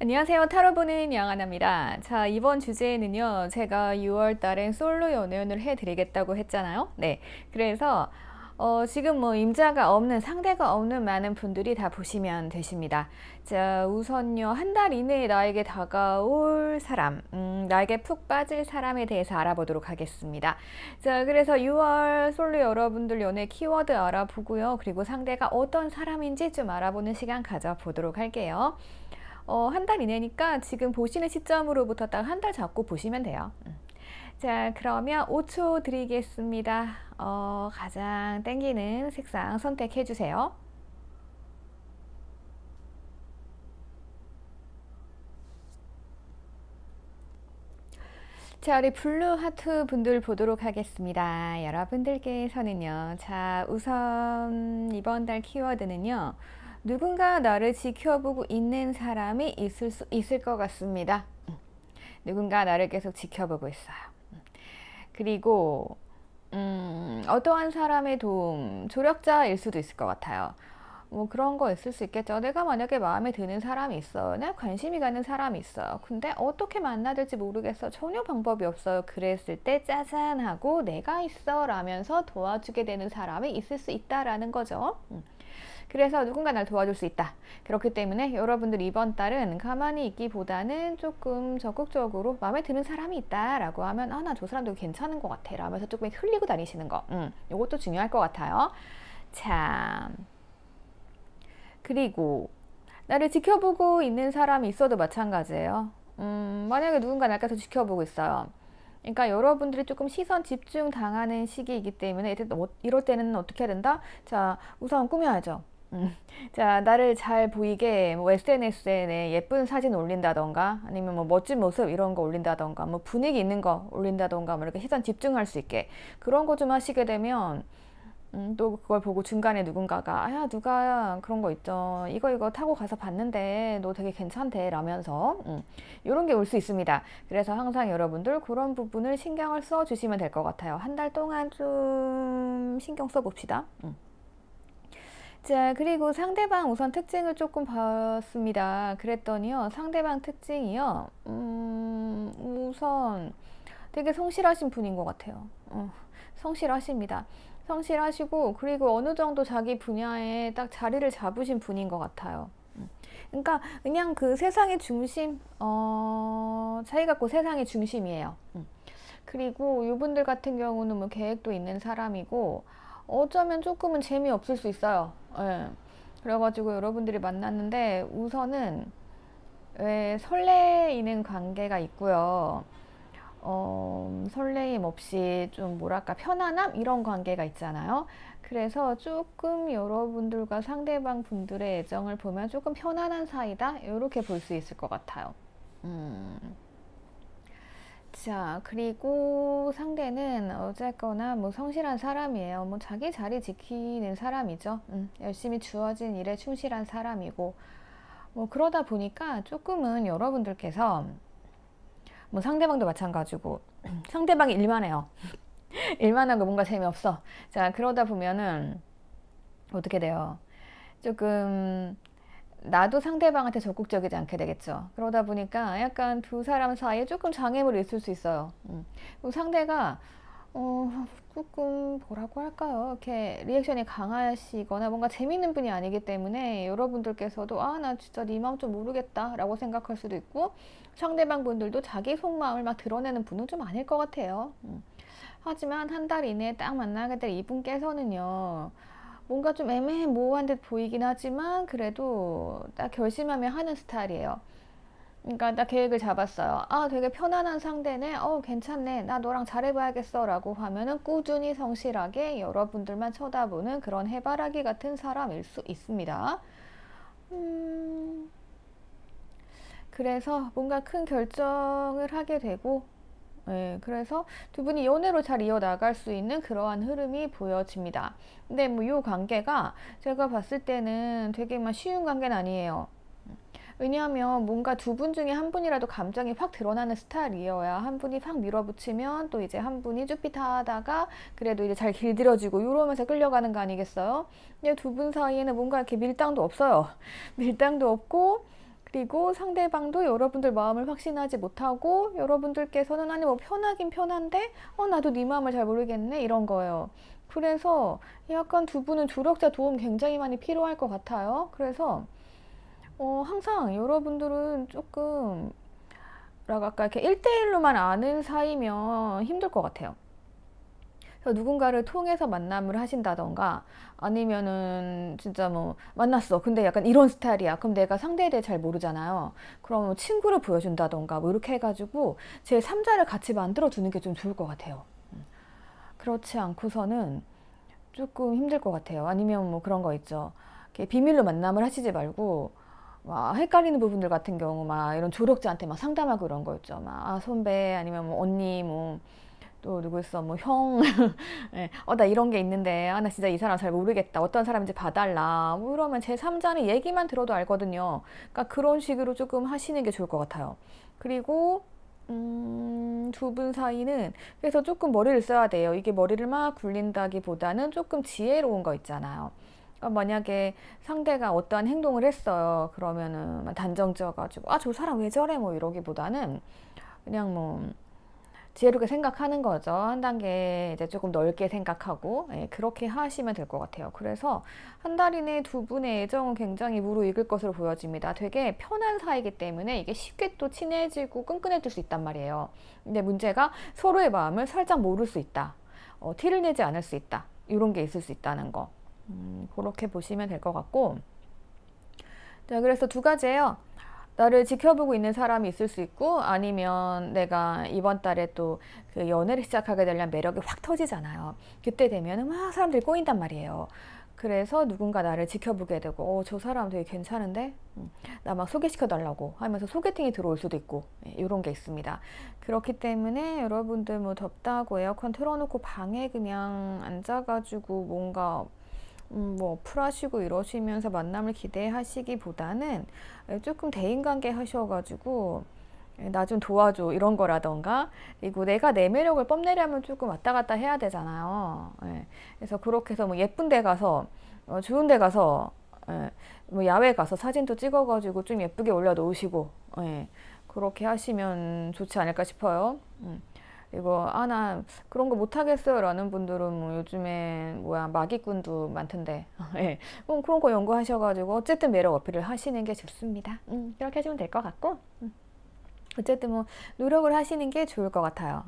안녕하세요. 타로 보는 양하나입니다. 자, 이번 주제에는요, 제가 6월 달엔 솔로 연애운을 해드리겠다고 했잖아요. 네. 그래서, 지금 뭐 임자가 없는, 상대가 없는 많은 분들이 다 보시면 되십니다. 자, 우선요, 한 달 이내에 나에게 다가올 사람, 나에게 푹 빠질 사람에 대해서 알아보도록 하겠습니다. 자, 그래서 6월 솔로 여러분들 연애 키워드 알아보고요. 그리고 상대가 어떤 사람인지 좀 알아보는 시간 가져보도록 할게요. 한 달 이내니까 지금 보시는 시점으로부터 딱 한 달 잡고 보시면 돼요. 자, 그러면 5초 드리겠습니다. 가장 땡기는 색상 선택해 주세요. 자, 우리 블루 하트 분들 보도록 하겠습니다. 여러분들께서는요. 자, 우선 이번 달 키워드는요. 누군가 나를 지켜보고 있는 사람이 있을 것 같습니다. 누군가 나를 계속 지켜보고 있어요. 그리고 어떠한 사람의 도움, 조력자일 수도 있을 것 같아요. 뭐 그런 거 있을 수 있겠죠. 내가 만약에 마음에 드는 사람이 있어요. 내가 관심이 가는 사람이 있어요. 근데 어떻게 만나야 될지 모르겠어. 전혀 방법이 없어요. 그랬을 때 짜잔 하고 내가 있어 라면서 도와주게 되는 사람이 있을 수 있다라는 거죠. 그래서 누군가 날 도와줄 수 있다. 그렇기 때문에 여러분들 이번 달은 가만히 있기보다는 조금 적극적으로 마음에 드는 사람이 있다라고 하면 나 저 사람도 괜찮은 것 같아 라면서 조금 흘리고 다니시는 거. 이것도 중요할 것 같아요. 자, 그리고 나를 지켜보고 있는 사람이 있어도 마찬가지예요. 만약에 누군가 날 계속 지켜보고 있어요. 그러니까 여러분들이 조금 시선 집중 당하는 시기이기 때문에 이럴 때는 어떻게 해야 된다? 자, 우선 꾸며야죠. 자, 나를 잘 보이게 뭐 SNS에 예쁜 사진 올린다던가 아니면 뭐 멋진 모습 이런 거 올린다던가 뭐 분위기 있는 거 올린다던가 뭐 이렇게 시선 집중할 수 있게 그런 거 좀 하시게 되면 또 그걸 보고 중간에 누군가가 야 누가 그런 거 있죠 이거 타고 가서 봤는데 너 되게 괜찮대 라면서 이런 게 올 수 있습니다. 그래서 항상 여러분들 그런 부분을 신경을 써 주시면 될 것 같아요. 한 달 동안 좀 신경 써 봅시다. 자, 그리고 상대방 우선 특징을 조금 봤습니다. 그랬더니요, 상대방 특징이요, 우선 되게 성실하신 분인 것 같아요. 성실하십니다. 성실하시고, 그리고 어느 정도 자기 분야에 딱 자리를 잡으신 분인 것 같아요. 그러니까 그냥 그 세상의 중심, 자기가 그 세상의 중심이에요. 그리고 이분들 같은 경우는 뭐 계획도 있는 사람이고, 어쩌면 조금은 재미없을 수 있어요. 예. 그래가지고 여러분들이 만났는데 우선은 왜 설레이는 관계가 있고요. 설레임 없이 좀 뭐랄까 편안함 이런 관계가 있잖아요. 그래서 조금 여러분들과 상대방 분들의 애정을 보면 조금 편안한 사이다 이렇게 볼 수 있을 것 같아요. 자, 그리고 상대는 어쨌거나 뭐 성실한 사람이에요. 뭐 자기 자리 지키는 사람이죠. 열심히 주어진 일에 충실한 사람이고, 뭐 그러다 보니까 조금은 여러분들께서 뭐 상대방도 마찬가지고, 상대방이 일만 해요. 일만 하고 뭔가 재미없어. 자, 그러다 보면은 어떻게 돼요? 조금 나도 상대방한테 적극적이지 않게 되겠죠. 그러다 보니까 약간 두 사람 사이에 조금 장애물이 있을 수 있어요. 상대가 조금 뭐라고 할까요? 이렇게 리액션이 강하시거나 뭔가 재밌는 분이 아니기 때문에 여러분들께서도 나 진짜 네 마음 좀 모르겠다 라고 생각할 수도 있고 상대방 분들도 자기 속마음을 막 드러내는 분은 좀 아닐 것 같아요. 하지만 한 달 이내에 딱 만나게 될 이분께서는요. 뭔가 좀 애매모호한 듯 보이긴 하지만 그래도 딱 결심하면 하는 스타일이에요. 그러니까 딱 계획을 잡았어요. 되게 편안한 상대네. 괜찮네. 나 너랑 잘해봐야겠어. 라고 하면은 꾸준히 성실하게 여러분들만 쳐다보는 그런 해바라기 같은 사람일 수 있습니다. 그래서 뭔가 큰 결정을 하게 되고 네, 그래서 두 분이 연애로 잘 이어나갈 수 있는 그러한 흐름이 보여집니다. 근데 뭐 이 관계가 제가 봤을 때는 되게 막 쉬운 관계는 아니에요. 왜냐하면 뭔가 두 분 중에 한 분이라도 감정이 확 드러나는 스타일이어야 한 분이 확 밀어붙이면 또 이제 한 분이 쭈삣하다가 그래도 이제 잘 길들여지고 이러면서 끌려가는 거 아니겠어요? 근데 두 분 사이에는 뭔가 이렇게 밀당도 없어요. 밀당도 없고 그리고 상대방도 여러분들 마음을 확신하지 못하고 여러분들께서는 아니 뭐 편하긴 편한데 나도 네 마음을 잘 모르겠네 이런 거예요. 그래서 약간 두 분은 조력자 도움 굉장히 많이 필요할 것 같아요. 그래서 항상 여러분들은 조금 뭐랄까 이렇게 1대1로만 아는 사이면 힘들 것 같아요. 그래서 누군가를 통해서 만남을 하신다던가 아니면은 진짜 뭐 만났어 근데 약간 이런 스타일이야 그럼 내가 상대에 대해 잘 모르잖아요. 그럼 친구를 보여준다던가 뭐 이렇게 해가지고 제 3자를 같이 만들어 두는 게 좀 좋을 것 같아요. 그렇지 않고서는 조금 힘들 것 같아요. 아니면 뭐 그런 거 있죠. 비밀로 만남을 하시지 말고 막 헷갈리는 부분들 같은 경우 막 이런 조력자한테 막 상담하고 이런 거 있죠. 막 선배 아니면 뭐 언니 뭐 또 누구 있어 뭐 형 예, 나 이런 게 있는데 나 진짜 이 사람 잘 모르겠다 어떤 사람인지 봐달라 뭐 이러면 제3자는 얘기만 들어도 알거든요. 그러니까 그런 식으로 조금 하시는 게 좋을 것 같아요. 그리고 두 분 사이는 그래서 조금 머리를 써야 돼요. 이게 머리를 막 굴린다기보다는 조금 지혜로운 거 있잖아요. 그러니까 만약에 상대가 어떠한 행동을 했어요. 그러면은 단정 지어가지고 저 사람 왜 저래 뭐 이러기보다는 그냥 뭐 지혜롭게 생각하는 거죠. 한 단계 이제 조금 넓게 생각하고 그렇게 하시면 될 것 같아요. 그래서 한 달 이내 두 분의 애정은 굉장히 무르익을 것으로 보여집니다. 되게 편한 사이기 때문에 이게 쉽게 또 친해지고 끈끈해질 수 있단 말이에요. 근데 문제가 서로의 마음을 살짝 모를 수 있다. 티를 내지 않을 수 있다. 이런 게 있을 수 있다는 거. 그렇게 보시면 될 것 같고 자, 그래서 두 가지예요. 나를 지켜보고 있는 사람이 있을 수 있고 아니면 내가 이번 달에 또 그 연애를 시작하게 되려면 매력이 확 터지잖아요. 그때 되면 막 사람들이 꼬인단 말이에요. 그래서 누군가 나를 지켜보게 되고 저 사람 되게 괜찮은데 나 막 소개시켜 달라고 하면서 소개팅이 들어올 수도 있고 이런 게 있습니다. 그렇기 때문에 여러분들 뭐 덥다고 에어컨 틀어놓고 방에 그냥 앉아가지고 뭔가 뭐 어플하시고 이러시면서 만남을 기대하시기보다는 조금 대인관계 하셔가지고 나 좀 도와줘 이런 거라던가 그리고 내가 내 매력을 뽐내려면 조금 왔다 갔다 해야 되잖아요. 그래서 그렇게 해서 뭐 예쁜 데 가서 좋은 데 가서 뭐 야외 가서 사진도 찍어가지고 좀 예쁘게 올려놓으시고 그렇게 하시면 좋지 않을까 싶어요. 이거 나 그런 거 못하겠어요 라는 분들은 뭐 요즘에 뭐야 마기꾼도 많던데 예. 그럼 그런 거 연구하셔가지고 어쨌든 매력 어필을 하시는 게 좋습니다. 그렇게 하시면 될 것 같고 어쨌든 뭐 노력을 하시는 게 좋을 것 같아요.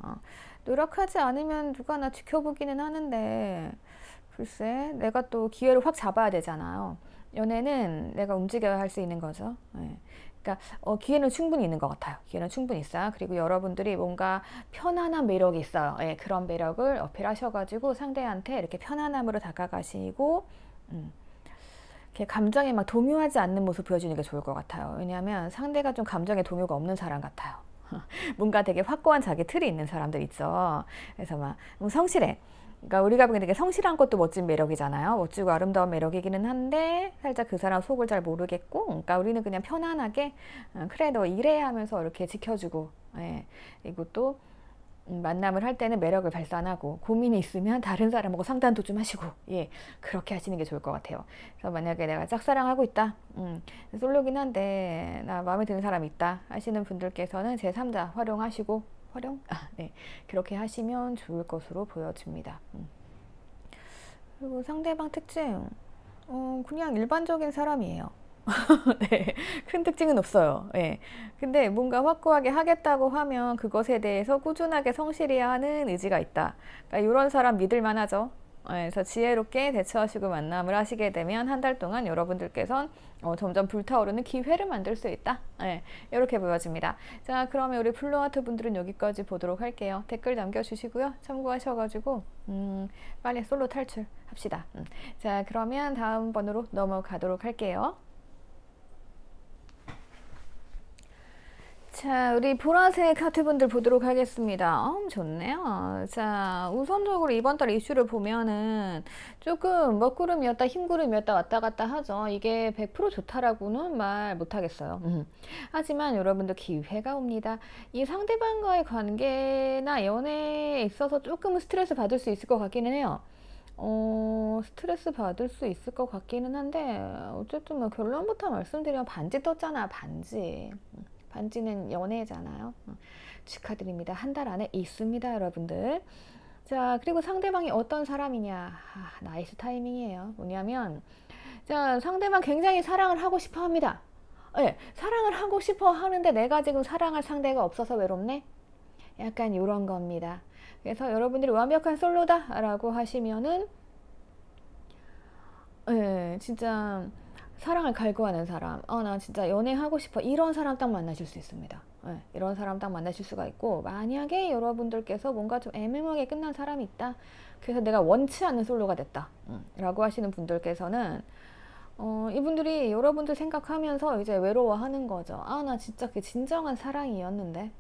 노력하지 않으면 누가 나 지켜보기는 하는데 글쎄 내가 또 기회를 확 잡아야 되잖아요. 연애는 내가 움직여야 할 수 있는 거죠. 그러니까 기회는 충분히 있는 것 같아요. 기회는 충분히 있어요. 그리고 여러분들이 뭔가 편안한 매력이 있어요. 그런 매력을 어필하셔가지고 상대한테 이렇게 편안함으로 다가가시고 이렇게 감정에 막 동요하지 않는 모습 보여주는 게 좋을 것 같아요. 왜냐하면 상대가 좀 감정에 동요가 없는 사람 같아요. 뭔가 되게 확고한 자기 틀이 있는 사람들 있죠. 그래서 막 성실해. 그러니까 우리가 보기엔 되게 성실한 것도 멋진 매력이잖아요. 멋지고 아름다운 매력이기는 한데 살짝 그 사람 속을 잘 모르겠고 그러니까 우리는 그냥 편안하게 그래 너 이래 하면서 이렇게 지켜주고 그리고 또 만남을 할 때는 매력을 발산하고 고민이 있으면 다른 사람하고 상담도 좀 하시고 그렇게 하시는 게 좋을 것 같아요. 그래서 만약에 내가 짝사랑하고 있다 솔로긴 한데 나 마음에 드는 사람이 있다 하시는 분들께서는 제3자 활용하시고 그렇게 하시면 좋을 것으로 보여집니다. 그리고 상대방 특징 그냥 일반적인 사람이에요. 큰 특징은 없어요. 근데 뭔가 확고하게 하겠다고 하면 그것에 대해서 꾸준하게 성실해야 하는 의지가 있다. 그러니까 이런 사람 믿을만 하죠. 그래서 지혜롭게 대처하시고 만남을 하시게 되면 한 달 동안 여러분들께선 점점 불타오르는 기회를 만들 수 있다. 이렇게 보여집니다. 자, 그러면 우리 플로아트 분들은 여기까지 보도록 할게요. 댓글 남겨주시고요. 참고하셔가지고 빨리 솔로 탈출합시다. 자, 그러면 다음 번으로 넘어가도록 할게요. 자, 우리 보라색 하트분들 보도록 하겠습니다. 좋네요. 자, 우선적으로 이번 달 이슈를 보면은 조금 먹구름이었다 흰구름이었다 왔다 갔다 하죠. 이게 100% 좋다라고는 말 못하겠어요. 하지만 여러분들 기회가 옵니다. 이 상대방과의 관계나 연애에 있어서 조금은 스트레스 받을 수 있을 것 같기는 해요. 스트레스 받을 수 있을 것 같기는 한데, 어쨌든 뭐 결론부터 말씀드리면 반지 떴잖아, 반지. 반지는 연애잖아요. 축하드립니다. 한 달 안에 있습니다, 여러분들. 자, 그리고 상대방이 어떤 사람이냐. 나이스 타이밍이에요. 뭐냐면, 자, 상대방 굉장히 사랑을 하고 싶어 합니다. 네, 사랑을 하고 싶어 하는데 내가 지금 사랑할 상대가 없어서 외롭네? 약간 이런 겁니다. 그래서 여러분들이 완벽한 솔로다 라고 하시면은 진짜 사랑을 갈구하는 사람, 나 진짜 연애하고 싶어, 이런 사람 딱 만나실 수 있습니다. 이런 사람 딱 만나실 수가 있고, 만약에 여러분들께서 뭔가 좀 애매하게 끝난 사람이 있다, 그래서 내가 원치 않는 솔로가 됐다 라고 하시는 분들께서는 이분들이 여러분들 생각하면서 이제 외로워하는 거죠. 나 진짜 그게 진정한 사랑이었는데.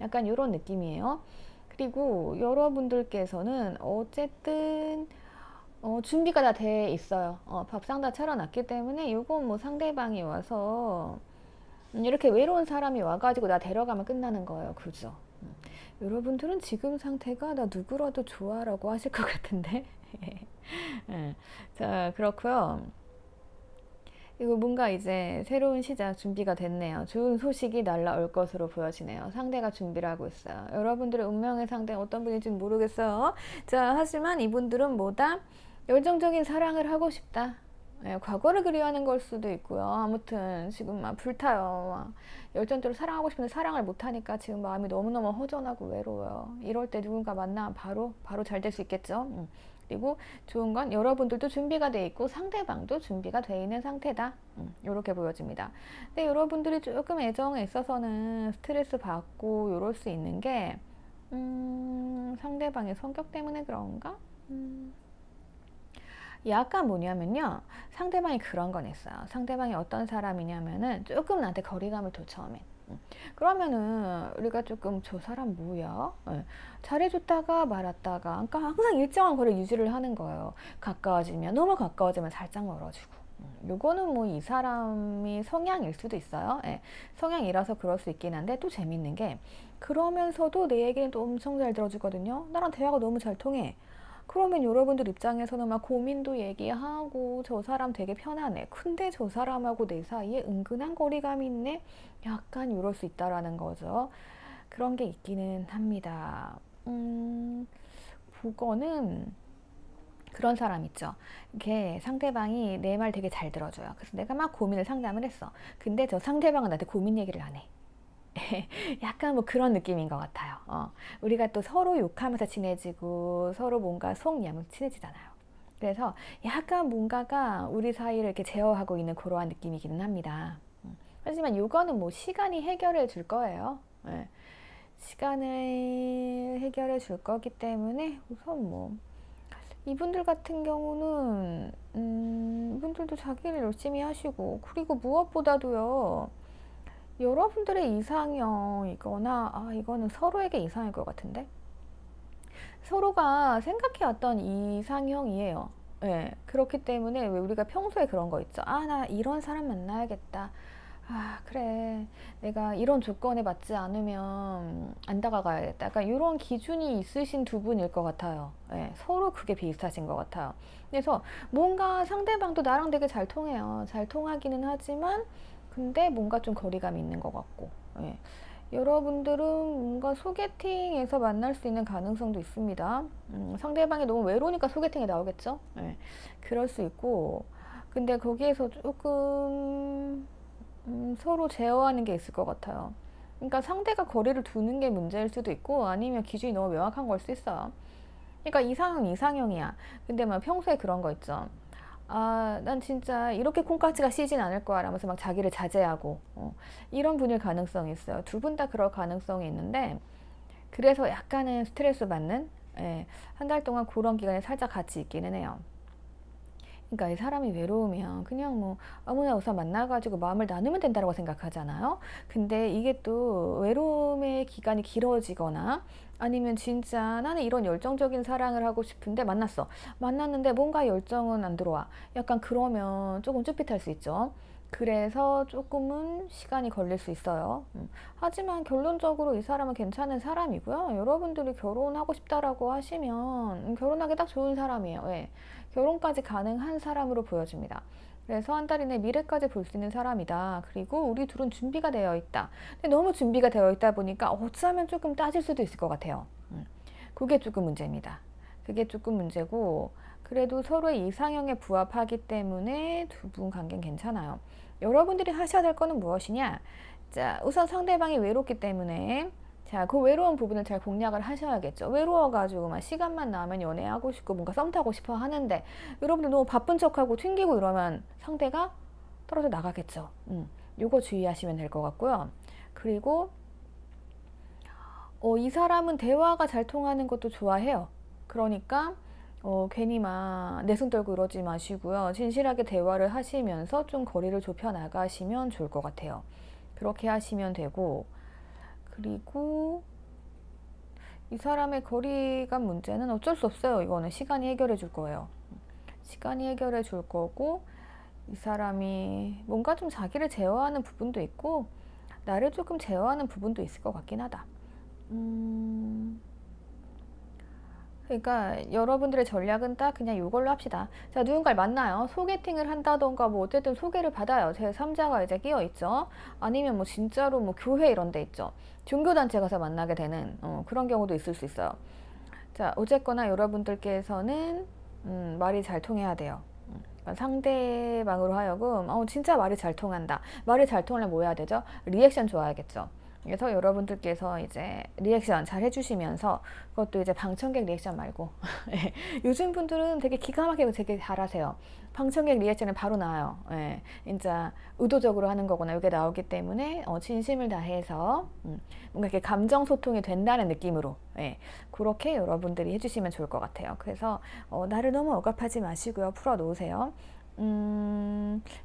약간 이런 느낌이에요. 그리고 여러분들께서는 어쨌든 준비가 다 돼 있어요. 밥상 다 차려놨기 때문에 이건 뭐 상대방이 와서 이렇게 외로운 사람이 와가지고 나 데려가면 끝나는 거예요. 그죠? 여러분들은 지금 상태가 나 누구라도 좋아라고 하실 것 같은데. 자, 그렇고요. 이거 뭔가 이제 새로운 시작 준비가 됐네요. 좋은 소식이 날라올 것으로 보여지네요. 상대가 준비를 하고 있어요. 여러분들의 운명의 상대 어떤 분인지는 모르겠어요. 자, 하지만 이분들은 뭐다? 열정적인 사랑을 하고 싶다. 과거를 그리워하는 걸 수도 있고요. 아무튼 지금 막 불타요. 막 열정적으로 사랑하고 싶은데 사랑을 못하니까 지금 마음이 너무너무 허전하고 외로워요. 이럴 때 누군가 만나면 바로 잘 될 수 있겠죠. 그리고 좋은 건 여러분들도 준비가 돼 있고 상대방도 준비가 돼 있는 상태다. 이렇게 보여집니다. 근데 여러분들이 조금 애정에 있어서는 스트레스 받고 이럴 수 있는 게 상대방의 성격 때문에 그런가? 약간 뭐냐면요, 상대방이 그런 건 있어요. 상대방이 어떤 사람이냐면은 조금 나한테 거리감을 둬, 처음에. 그러면은 우리가 조금 저 사람 뭐야? 잘해줬다가 말았다가, 그러니까 항상 일정한 거리를 유지를 하는 거예요. 가까워지면, 너무 가까워지면 살짝 멀어지고. 요거는 뭐 이 사람이 성향일 수도 있어요. 성향이라서 그럴 수 있긴 한데, 또 재밌는 게 그러면서도 내 얘기는 또 엄청 잘 들어주거든요. 나랑 대화가 너무 잘 통해. 그러면 여러분들 입장에서는 막 고민도 얘기하고, 저 사람 되게 편하네, 근데 저 사람하고 내 사이에 은근한 거리감이 있네, 약간 이럴 수 있다라는 거죠. 그런 게 있기는 합니다. 그거는 그런 사람 있죠. 이게 상대방이 내 말 되게 잘 들어줘요. 그래서 내가 막 고민을 상담을 했어. 근데 저 상대방은 나한테 고민 얘기를 안 해. 약간 뭐 그런 느낌인 것 같아요. 우리가 또 서로 욕하면서 친해지고 서로 뭔가 속내하면서 친해지잖아요. 그래서 약간 뭔가가 우리 사이를 이렇게 제어하고 있는 그러한 느낌이기는 합니다. 하지만 이거는 뭐 시간이 해결해 줄 거예요. 시간을 해결해 줄 거기 때문에 우선 뭐 이분들 같은 경우는 이분들도 자기 일 열심히 하시고, 그리고 무엇보다도요, 여러분들의 이상형이거나, 이거는 서로에게 이상일 것 같은데? 서로가 생각해왔던 이상형이에요. 그렇기 때문에 왜 우리가 평소에 그런 거 있죠. 나 이런 사람 만나야겠다. 그래. 내가 이런 조건에 맞지 않으면 안 다가가야겠다. 약간 이런 기준이 있으신 두 분일 것 같아요. 서로 그게 비슷하신 것 같아요. 그래서 뭔가 상대방도 나랑 되게 잘 통해요. 잘 통하기는 하지만, 근데 뭔가 좀 거리감이 있는 것 같고. 여러분들은 뭔가 소개팅에서 만날 수 있는 가능성도 있습니다. 상대방이 너무 외로우니까 소개팅에 나오겠죠? 그럴 수 있고, 근데 거기에서 조금 서로 제어하는 게 있을 것 같아요. 그러니까 상대가 거리를 두는 게 문제일 수도 있고, 아니면 기준이 너무 명확한 걸 수 있어요. 그러니까 이상형이야. 근데 막 평소에 그런 거 있죠. 난 진짜 이렇게 콩깍지가 씨진 않을 거야 라면서 막 자기를 자제하고, 이런 분일 가능성이 있어요. 두 분 다 그럴 가능성이 있는데, 그래서 약간은 스트레스 받는, 한 달 동안 그런 기간이 살짝 같이 있기는 해요. 그러니까 이 사람이 외로우면 그냥 뭐 아무나 우선 만나가지고 마음을 나누면 된다고 생각하잖아요. 근데 이게 또 외로움의 기간이 길어지거나, 아니면 진짜 나는 이런 열정적인 사랑을 하고 싶은데 만났는데 뭔가 열정은 안 들어와. 약간 그러면 조금 쭈삣할 수 있죠. 그래서 조금은 시간이 걸릴 수 있어요. 하지만 결론적으로 이 사람은 괜찮은 사람이고요. 여러분들이 결혼하고 싶다라고 하시면 결혼하기 딱 좋은 사람이에요. 예. 결혼까지 가능한 사람으로 보여집니다. 그래서 한 달 이내 미래까지 볼 수 있는 사람이다. 그리고 우리 둘은 준비가 되어 있다. 근데 너무 준비가 되어 있다 보니까 어쩌면 조금 따질 수도 있을 것 같아요. 그게 조금 문제입니다. 그게 조금 문제고, 그래도 서로의 이상형에 부합하기 때문에 두 분 관계는 괜찮아요. 여러분들이 하셔야 될 거는 무엇이냐? 자, 우선 상대방이 외롭기 때문에 자, 그 외로운 부분을 잘 공략을 하셔야겠죠. 외로워가지고 막 시간만 나면 연애하고 싶고 뭔가 썸 타고 싶어 하는데 여러분들 너무 바쁜 척하고 튕기고 이러면 상대가 떨어져 나가겠죠. 요거 주의하시면 될 것 같고요. 그리고 이 사람은 대화가 잘 통하는 것도 좋아해요. 그러니까 괜히 막 내숭 떨고 이러지 마시고요. 진실하게 대화를 하시면서 좀 거리를 좁혀 나가시면 좋을 것 같아요. 그렇게 하시면 되고, 그리고 이 사람의 거리감 문제는 어쩔 수 없어요. 이거는 시간이 해결해 줄 거예요. 시간이 해결해 줄 거고, 이 사람이 뭔가 좀 자기를 제어하는 부분도 있고 나를 조금 제어하는 부분도 있을 것 같긴 하다. 그러니까 여러분들의 전략은 딱 그냥 이걸로 합시다. 자, 누군가를 만나요. 소개팅을 한다던가 뭐 어쨌든 소개를 받아요. 제3자가 이제 끼어 있죠. 아니면 뭐 진짜로 뭐 교회 이런 데 있죠. 종교단체 가서 만나게 되는 그런 경우도 있을 수 있어요. 자, 어쨌거나 여러분들께서는 말이 잘 통해야 돼요. 그러니까 상대방으로 하여금 진짜 말이 잘 통한다. 말이 잘 통하려면 뭐 해야 되죠? 리액션 좋아야겠죠. 그래서 여러분들께서 이제 리액션 잘 해주시면서, 그것도 이제 방청객 리액션 말고 예. 요즘 분들은 되게 기가 막히게 되게 잘하세요. 방청객 리액션은 바로 나와요. 예. 진짜 의도적으로 하는 거구나 이게 나오기 때문에 진심을 다해서 뭔가 이렇게 감정 소통이 된다는 느낌으로, 예. 그렇게 여러분들이 해주시면 좋을 것 같아요. 그래서 나를 너무 억압하지 마시고요. 풀어 놓으세요.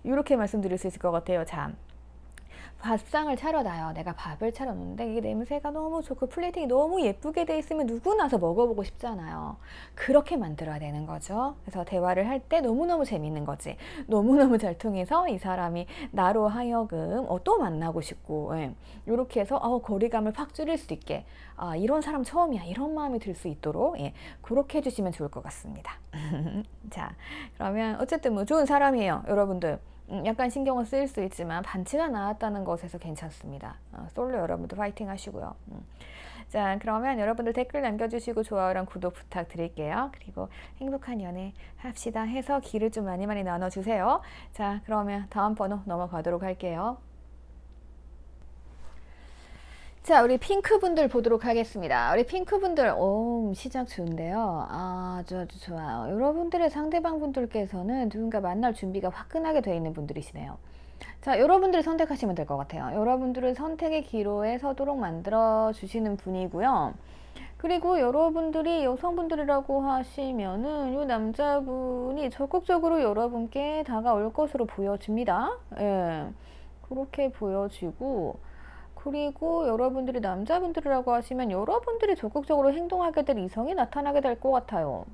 이렇게 말씀드릴 수 있을 것 같아요. 자, 밥상을 차려놔요. 내가 밥을 차려놓는데 이게 냄새가 너무 좋고 플레이팅이 너무 예쁘게 돼 있으면 누구나 와서 먹어보고 싶잖아요. 그렇게 만들어야 되는 거죠. 그래서 대화를 할 때 너무너무 재밌는 거지. 너무너무 잘 통해서 이 사람이 나로 하여금 또 만나고 싶고, 예. 이렇게 해서 거리감을 확 줄일 수 있게, 이런 사람 처음이야 이런 마음이 들 수 있도록, 예. 그렇게 해주시면 좋을 것 같습니다. 자, 그러면 어쨌든 뭐 좋은 사람이에요. 여러분들 약간 신경을 쓰일 수 있지만 반치가 나왔다는 것에서 괜찮습니다. 솔로 여러분들 파이팅 하시고요. 자, 그러면 여러분들 댓글 남겨주시고 좋아요랑 구독 부탁드릴게요. 그리고 행복한 연애 합시다 해서 기를 좀 많이 나눠주세요. 자, 그러면 다음 번호 넘어가도록 할게요. 자, 우리 핑크분들 보도록 하겠습니다. 우리 핑크분들, 시작 좋은데요. 아주 좋아요. 여러분들의 상대방 분들께서는 누군가 만날 준비가 화끈하게 되어 있는 분들이시네요. 자, 여러분들이 선택하시면 될 것 같아요. 여러분들은 선택의 기로에 서도록 만들어 주시는 분이고요. 그리고 여러분들이 여성분들이라고 하시면은 이 남자분이 적극적으로 여러분께 다가올 것으로 보여집니다. 예. 그렇게 보여지고, 그리고 여러분들이 남자분들이라고 하시면 여러분들이 적극적으로 행동하게 될 이성이 나타나게 될 것 같아요.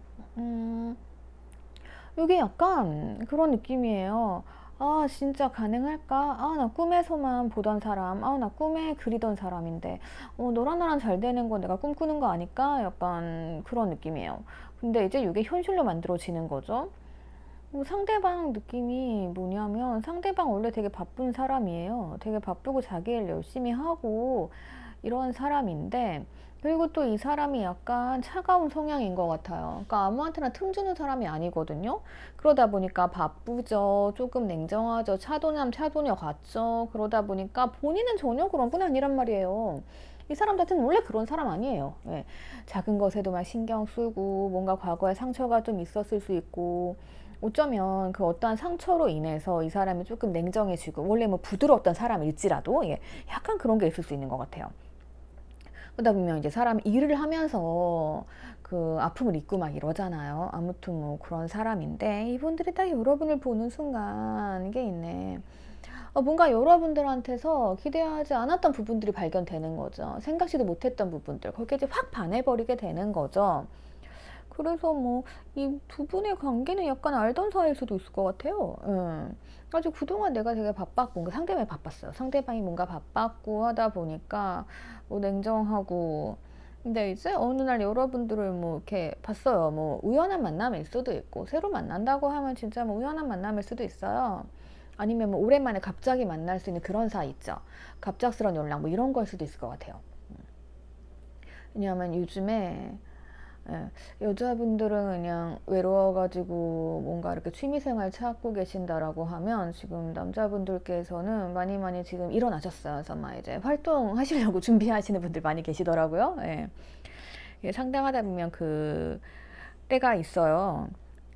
이게 약간 그런 느낌이에요. 진짜 가능할까? 나 꿈에서만 보던 사람, 나 꿈에 그리던 사람인데 너랑 나랑 잘 되는 건 내가 꿈꾸는 거 아닐까? 약간 그런 느낌이에요. 근데 이제 이게 현실로 만들어지는 거죠. 상대방 느낌이 뭐냐면, 상대방 원래 되게 바쁜 사람이에요. 되게 바쁘고 자기 일 열심히 하고 이런 사람인데, 그리고 또 이 사람이 약간 차가운 성향인 것 같아요. 그러니까 아무한테나 틈 주는 사람이 아니거든요. 그러다 보니까 바쁘죠. 조금 냉정하죠. 차도녀 같죠. 그러다 보니까 본인은 전혀 그런 분 아니란 말이에요. 이 사람 자체는 원래 그런 사람 아니에요. 예. 작은 것에도 막 신경 쓰고, 뭔가 과거에 상처가 좀 있었을 수 있고, 어쩌면 그 어떠한 상처로 인해서 이 사람이 조금 냉정해지고, 원래 뭐 부드러웠던 사람일지라도, 예, 약간 그런 게 있을 수 있는 것 같아요. 그러다 보면 이제 사람이 일을 하면서 그 아픔을 잊고 막 이러잖아요. 아무튼 뭐 그런 사람인데, 이분들이 딱 여러분을 보는 순간 이게 있네. 뭔가 여러분들한테서 기대하지 않았던 부분들이 발견되는 거죠. 생각지도 못했던 부분들, 거기에 이제 확 반해버리게 되는 거죠. 그래서 뭐 이 두 분의 관계는 약간 알던 사이일 수도 있을 것 같아요. 아주 그동안 내가 되게 바빴고 뭔가 상대방이 바빴어요. 상대방이 뭔가 바빴고 하다 보니까 뭐 냉정하고, 근데 이제 어느 날 여러분들을 뭐 이렇게 봤어요. 뭐 우연한 만남일 수도 있고, 새로 만난다고 하면 진짜 뭐 우연한 만남일 수도 있어요. 아니면 뭐 오랜만에 갑자기 만날 수 있는 그런 사이 있죠. 갑작스러운 연락 뭐 이런 걸 수도 있을 것 같아요. 왜냐하면 요즘에 예, 여자분들은 그냥 외로워가지고 뭔가 이렇게 취미생활 찾고 계신다라고 하면 지금 남자분들께서는 많이 많이 지금 일어나셨어요. 그래서 막 이제 활동하시려고 준비하시는 분들 많이 계시더라고요. 예. 이게 상담하다 보면 그 때가 있어요.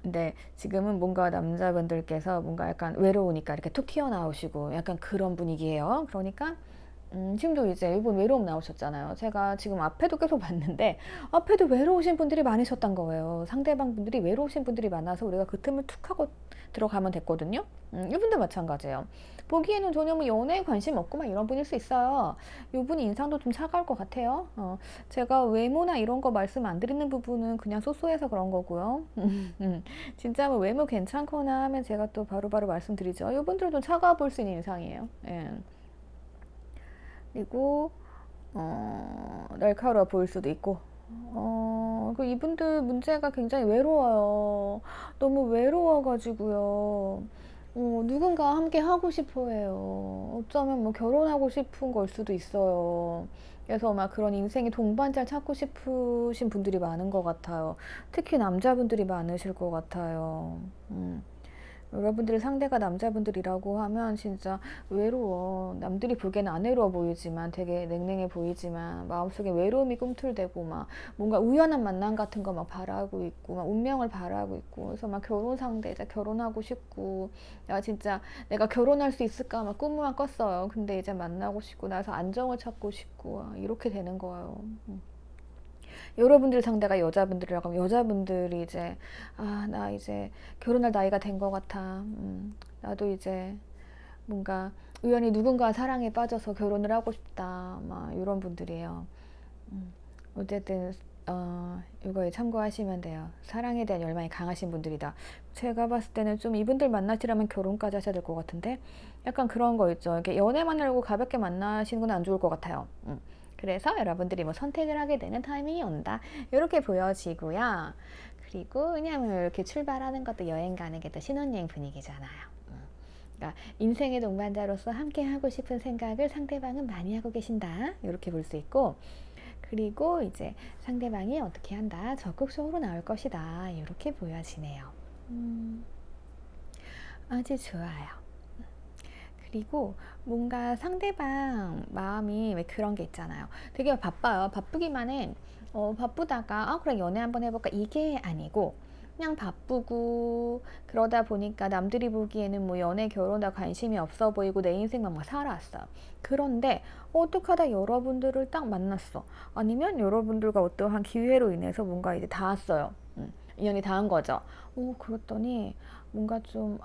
근데 지금은 뭔가 남자분들께서 뭔가 약간 외로우니까 이렇게 툭 튀어나오시고 약간 그런 분위기예요. 그러니까 지금도 이제 이번 외로움 나오셨잖아요. 제가 지금 앞에도 계속 봤는데 앞에도 외로우신 분들이 많으셨던 거예요. 상대방 분들이 외로우신 분들이 많아서 우리가 그 틈을 툭 하고 들어가면 됐거든요. 이분도 마찬가지예요. 보기에는 전혀 뭐 연애에 관심 없고 막 이런 분일 수 있어요. 이분이 인상도 좀 차가울 것 같아요. 제가 외모나 이런 거 말씀 안 드리는 부분은 그냥 소소해서 그런 거고요. 진짜 뭐 외모 괜찮거나 하면 제가 또 바로바로 말씀드리죠. 이분들도 차가워 볼 수 있는 인상이에요. 예. 그리고 날카로워 보일 수도 있고, 그 이분들 문제가 굉장히 외로워요. 너무 외로워가지고요. 누군가 함께 하고 싶어 해요. 어쩌면 뭐 결혼하고 싶은 걸 수도 있어요. 그래서 막 그런 인생의 동반자를 찾고 싶으신 분들이 많은 것 같아요. 특히 남자분들이 많으실 것 같아요. 여러분들의 상대가 남자분들이라고 하면 진짜 외로워. 남들이 보기에는 안 외로워 보이지만 되게 냉랭해 보이지만 마음속에 외로움이 꿈틀대고 막 뭔가 우연한 만남 같은 거 막 바라고 있고 막 운명을 바라고 있고, 그래서 막 결혼 상대자 결혼하고 싶고, 야 진짜 내가 결혼할 수 있을까 막 꿈만 꿨어요. 근데 이제 만나고 싶고 나서 안정을 찾고 싶고 이렇게 되는 거예요. 여러분들 상대가 여자분들이라고 하면 여자분들이 이제 나 이제 결혼할 나이가 된 것 같아. 나도 이제 뭔가 우연히 누군가 사랑에 빠져서 결혼을 하고 싶다. 막 이런 분들이에요. 어쨌든 이거에 참고하시면 돼요. 사랑에 대한 열망이 강하신 분들이다. 제가 봤을 때는 좀 이분들 만나시려면 결혼까지 하셔야 될 것 같은데, 약간 그런 거 있죠. 이렇게 연애만 하려고 가볍게 만나시는 건 안 좋을 것 같아요. 그래서 여러분들이 뭐 선택을 하게 되는 타이밍이 온다, 이렇게 보여지고요. 그리고 왜냐하면 이렇게 출발하는 것도 여행 가는 게 또 신혼여행 분위기잖아요. 그러니까 인생의 동반자로서 함께 하고 싶은 생각을 상대방은 많이 하고 계신다, 이렇게 볼 수 있고, 그리고 이제 상대방이 어떻게 한다, 적극적으로 나올 것이다, 이렇게 보여지네요. 아주 좋아요. 그리고 뭔가 상대방 마음이 왜 그런 게 있잖아요. 되게 바빠요. 바쁘기만 해. 바쁘다가 그래 연애 한번 해볼까 이게 아니고, 그냥 바쁘고 그러다 보니까 남들이 보기에는 뭐 연애 결혼에 관심이 없어 보이고 내 인생만 막 살아왔어요. 그런데 어떡하다 여러분들을 딱 만났어. 아니면 여러분들과 어떠한 기회로 인해서 뭔가 이제 닿았어요. 인연이 닿은 거죠. 그랬더니 뭔가 좀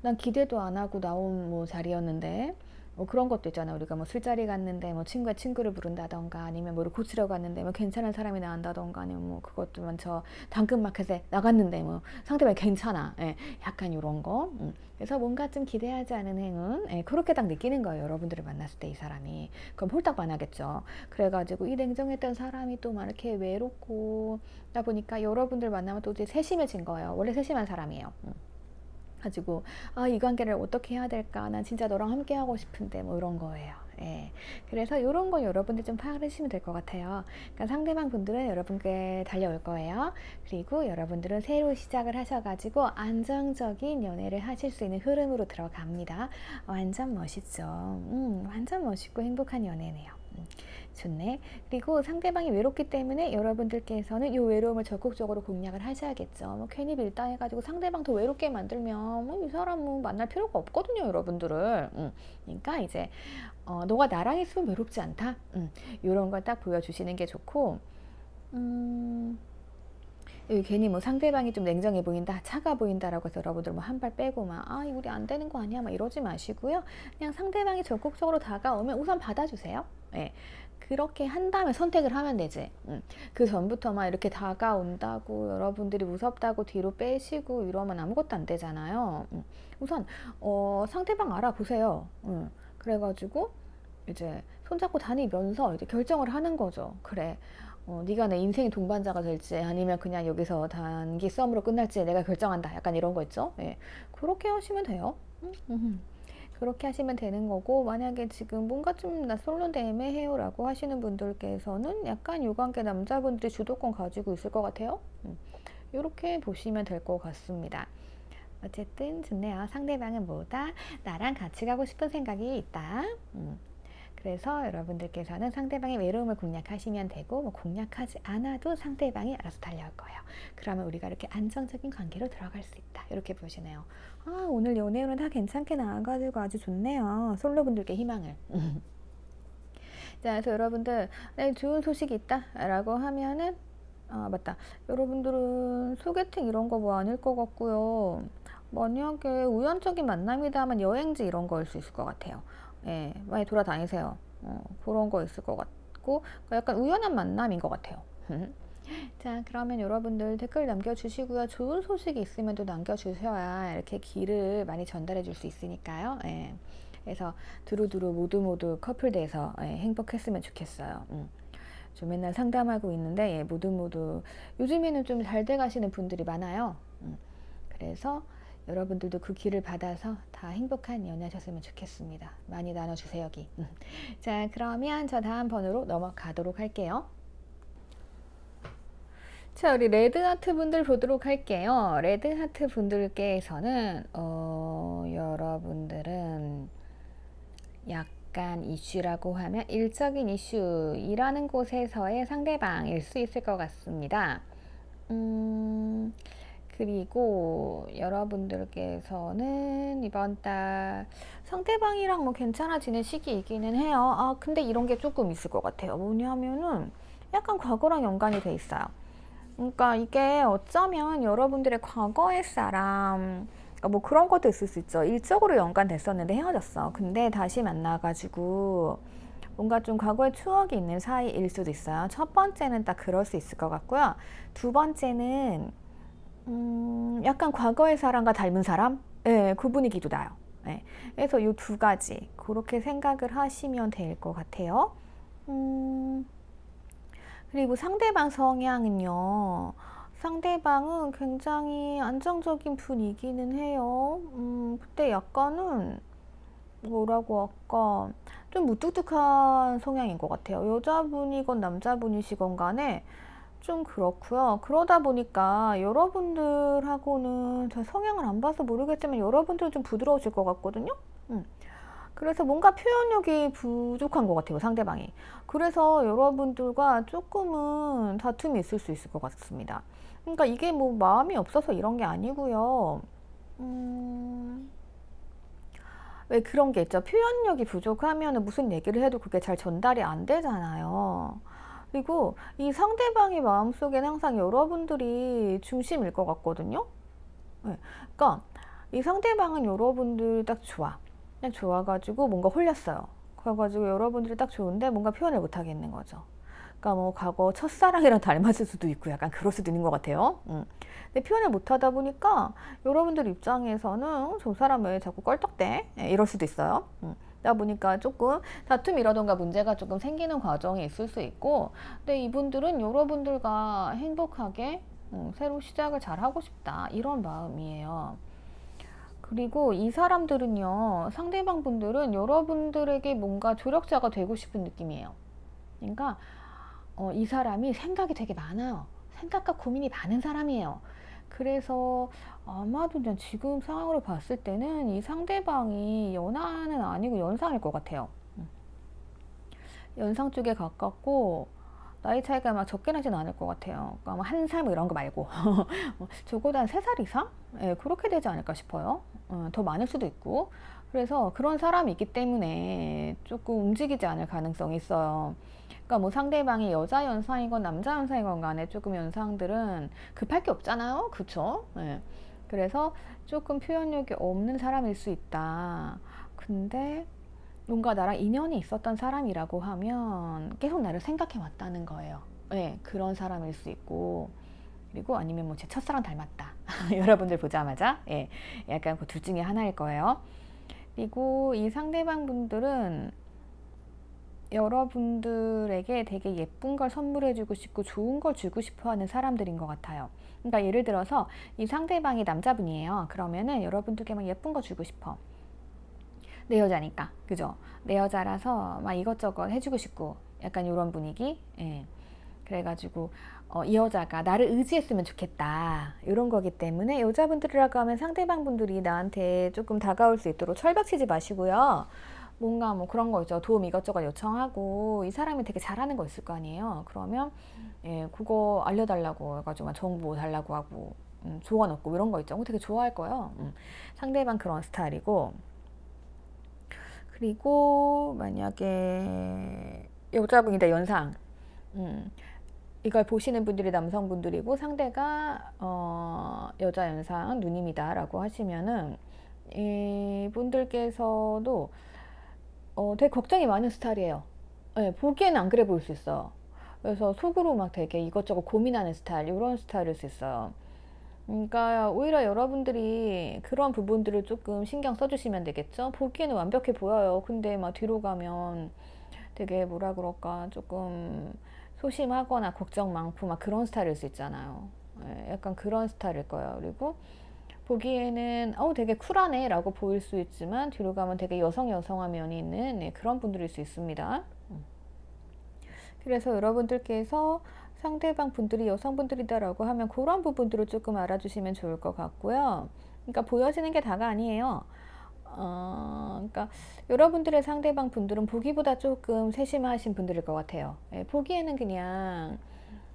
난 기대도 안 하고 나온 뭐 자리였는데, 뭐 그런 것도 있잖아. 우리가 뭐 술자리 갔는데 뭐 친구가 친구를 부른다던가, 아니면 뭐를 고치러 갔는데 뭐 괜찮은 사람이 나온다던가, 아니면 뭐 그것도 먼저 당근마켓에 나갔는데 뭐 상대방이 괜찮아. 예, 약간 이런 거. 그래서 뭔가 좀 기대하지 않은 행운, 예, 그렇게 딱 느끼는 거예요. 여러분들을 만났을 때 이 사람이. 그럼 홀딱 반하겠죠. 그래가지고 이 냉정했던 사람이 또 막 이렇게 외롭고 다 보니까 여러분들 만나면 또 이제 세심해진 거예요. 원래 세심한 사람이에요. 가지고 이 관계를 어떻게 해야 될까, 난 진짜 너랑 함께 하고 싶은데, 뭐 이런 거예요. 예. 그래서 이런 거 여러분들 좀 파악하시면 될 것 같아요. 그러니까 상대방 분들은 여러분께 달려올 거예요. 그리고 여러분들은 새로 시작을 하셔가지고 안정적인 연애를 하실 수 있는 흐름으로 들어갑니다. 완전 멋있죠. 완전 멋있고 행복한 연애네요. 좋네. 그리고 상대방이 외롭기 때문에 여러분들께서는 이 외로움을 적극적으로 공략을 하셔야겠죠. 뭐 괜히 밀당해가지고 상대방 더 외롭게 만들면 이 사람 뭐 만날 필요가 없거든요, 여러분들을. 그러니까 이제 너가 나랑 있으면 외롭지 않다. 이런 걸 딱 보여주시는 게 좋고, 여기 괜히 뭐 상대방이 좀 냉정해 보인다, 차가 보인다라고 해서 여러분들 뭐 한 발 빼고 막 이거 우리 안 되는 거 아니야 막 이러지 마시고요. 그냥 상대방이 적극적으로 다가오면 우선 받아주세요. 예. 그렇게 한 다음에 선택을 하면 되지. 그 전부터 막 이렇게 다가온다고 여러분들이 무섭다고 뒤로 빼시고 이러면 아무것도 안 되잖아요. 우선 상대방 알아보세요. 그래가지고 이제 손잡고 다니면서 이제 결정을 하는 거죠. 그래, 네가 내 인생의 동반자가 될지 아니면 그냥 여기서 단기 썸으로 끝날지 내가 결정한다. 약간 이런 거 있죠. 예, 그렇게 하시면 돼요. 그렇게 하시면 되는 거고, 만약에 지금 뭔가 좀 나 솔로인데 애매해요 라고 하시는 분들께서는 약간 요 관계 남자분들이 주도권 가지고 있을 것 같아요. 이렇게 보시면 될 것 같습니다. 어쨌든 좋네요. 상대방은 뭐다? 나랑 같이 가고 싶은 생각이 있다. 그래서 여러분들께서는 상대방의 외로움을 공략하시면 되고, 뭐 공략하지 않아도 상대방이 알아서 달려올 거예요. 그러면 우리가 이렇게 안정적인 관계로 들어갈 수 있다. 이렇게 보시네요. 아, 오늘 연애운은 다 괜찮게 나와가지고 아주 좋네요. 솔로분들께 희망을. 자, 그래서 여러분들 네, 좋은 소식이 있다 라고 하면은, 아 맞다, 여러분들은 소개팅 이런 거 뭐 아닐 것 같고요. 만약에 우연적인 만남이다 하면 여행지 이런 거일 수 있을 것 같아요. 예, 많이 돌아다니세요. 그런 거 있을 것 같고, 약간 우연한 만남인 것 같아요. 자, 그러면 여러분들 댓글 남겨주시고요. 좋은 소식이 있으면 또 남겨주셔야 이렇게 길을 많이 전달해 줄 수 있으니까요. 예. 그래서 두루두루 모두 커플 돼서 행복했으면 좋겠어요. 저 맨날 상담하고 있는데 모두 요즘에는 좀 잘 돼 가시는 분들이 많아요. 그래서 여러분들도 그 길을 받아서 다 행복한 연애하셨으면 좋겠습니다. 많이 나눠주세요, 여기. 자, 그러면 저 다음 번호로 넘어가도록 할게요. 자, 우리 레드하트 분들 보도록 할게요. 레드하트 분들께서는 여러분들은 약간 이슈라고 하면 일적인 이슈, 일하는 곳에서의 상대방일 수 있을 것 같습니다. 그리고 여러분들께서는 이번 달 상대방이랑 뭐 괜찮아지는 시기이기는 해요. 아, 근데 이런 게 조금 있을 것 같아요. 뭐냐면은 약간 과거랑 연관이 돼 있어요. 그러니까 이게 어쩌면 여러분들의 과거의 사람, 뭐 그런 것도 있을 수 있죠. 일적으로 연관됐었는데 헤어졌어. 근데 다시 만나가지고 뭔가 좀 과거의 추억이 있는 사이일 수도 있어요. 첫 번째는 딱 그럴 수 있을 것 같고요. 두 번째는 약간 과거의 사람과 닮은 사람? 네, 그 분위기도 나요. 네. 그래서 이 두 가지 그렇게 생각을 하시면 될 것 같아요. 그리고 상대방 성향은요. 상대방은 굉장히 안정적인 분이기는 해요. 근데 약간은 뭐라고 할까, 좀 무뚝뚝한 성향인 것 같아요. 여자분이건 남자분이시건 간에 좀 그렇고요. 그러다 보니까 여러분들하고는 제 성향을 안 봐서 모르겠지만 여러분들은 좀 부드러우실 것 같거든요. 그래서 뭔가 표현력이 부족한 것 같아요, 상대방이. 그래서 여러분들과 조금은 다툼이 있을 수 있을 것 같습니다. 그러니까 이게 뭐 마음이 없어서 이런 게 아니고요. 왜 그런 게 있죠. 표현력이 부족하면 무슨 얘기를 해도 그게 잘 전달이 안 되잖아요. 그리고 이 상대방의 마음속엔 항상 여러분들이 중심일 것 같거든요. 네. 그러니까 이 상대방은 여러분들 딱 좋아. 그냥 좋아가지고 뭔가 홀렸어요. 그래가지고 여러분들이 딱 좋은데 뭔가 표현을 못 하겠는 거죠. 그러니까 뭐 과거 첫사랑이랑 닮았을 수도 있고 약간 그럴 수도 있는 것 같아요. 근데 표현을 못 하다 보니까 여러분들 입장에서는 저 사람 왜 자꾸 껄떡대? 이럴 수도 있어요. 그러다 보니까 조금 다툼이라던가 문제가 조금 생기는 과정이 있을 수 있고, 근데 이분들은 여러분들과 행복하게 새로 시작을 잘 하고 싶다 이런 마음이에요. 그리고 이 사람들은요, 상대방 분들은 여러분들에게 뭔가 조력자가 되고 싶은 느낌이에요. 그러니까 이 사람이 생각이 되게 많아요. 생각과 고민이 많은 사람이에요. 그래서 아마도 그냥 지금 상황으로 봤을 때는 이 상대방이 연하는 아니고 연상일 것 같아요. 연상 쪽에 가깝고 나이 차이가 막 적게 나진 않을 것 같아요. 그러니까 뭐 한 살 뭐 이런 거 말고 적어도 한 3살 이상? 네, 그렇게 되지 않을까 싶어요. 더 많을 수도 있고. 그래서 그런 사람이 있기 때문에 조금 움직이지 않을 가능성이 있어요. 그러니까 뭐 상대방이 여자 연상이건 남자 연상이건 간에 조금 연상들은 급할 게 없잖아요. 그쵸? 네. 그래서 조금 표현력이 없는 사람일 수 있다. 근데 뭔가 나랑 인연이 있었던 사람이라고 하면 계속 나를 생각해 왔다는 거예요. 네, 그런 사람일 수 있고, 그리고 아니면 뭐 제 첫사랑 닮았다. 여러분들 보자마자 예, 약간 그 둘 중에 하나일 거예요. 그리고 이 상대방 분들은 여러분들에게 되게 예쁜 걸 선물해주고 싶고 좋은 걸 주고 싶어 하는 사람들인 것 같아요. 그러니까 예를 들어서 이 상대방이 남자분이에요. 그러면은 여러분들께 막 예쁜 거 주고 싶어. 내 여자니까, 그죠? 내 여자라서 막 이것저것 해주고 싶고 약간 이런 분위기. 예. 그래가지고 이 여자가 나를 의지했으면 좋겠다 이런 거기 때문에 여자분들이라고 하면 상대방 분들이 나한테 조금 다가올 수 있도록 철벽 치지 마시고요. 뭔가 뭐 그런 거 있죠. 도움 이것저것 요청하고 이 사람이 되게 잘하는 거 있을 거 아니에요. 그러면 예, 그거 알려달라고 해가지고 정보 달라고 하고 조언 얻고 이런 거 있죠. 되게 좋아할 거예요. 상대방 그런 스타일이고, 그리고 만약에 여자분이다 연상, 이걸 보시는 분들이 남성분들이고 상대가 여자 연상 누님이다 라고 하시면은 이분들께서도 되게 걱정이 많은 스타일이에요. 네, 보기에는 안 그래 보일 수 있어요. 그래서 속으로 막 되게 이것저것 고민하는 스타일, 이런 스타일일 수 있어요. 그러니까 오히려 여러분들이 그런 부분들을 조금 신경 써주시면 되겠죠. 보기에는 완벽해 보여요. 근데 막 뒤로 가면 되게 뭐라 그럴까, 조금 소심하거나 걱정 많고 막 그런 스타일일 수 있잖아요. 약간 그런 스타일일 거예요. 그리고 보기에는 되게 쿨하네 라고 보일 수 있지만 뒤로 가면 되게 여성한 면이 있는 그런 분들일 수 있습니다. 그래서 여러분들께서 상대방 분들이 여성분들이다 라고 하면 그런 부분들을 조금 알아주시면 좋을 것 같고요. 그러니까 보여지는 게 다가 아니에요. 그러니까 여러분들의 상대방 분들은 보기보다 조금 세심하신 분들일 것 같아요. 보기에는 그냥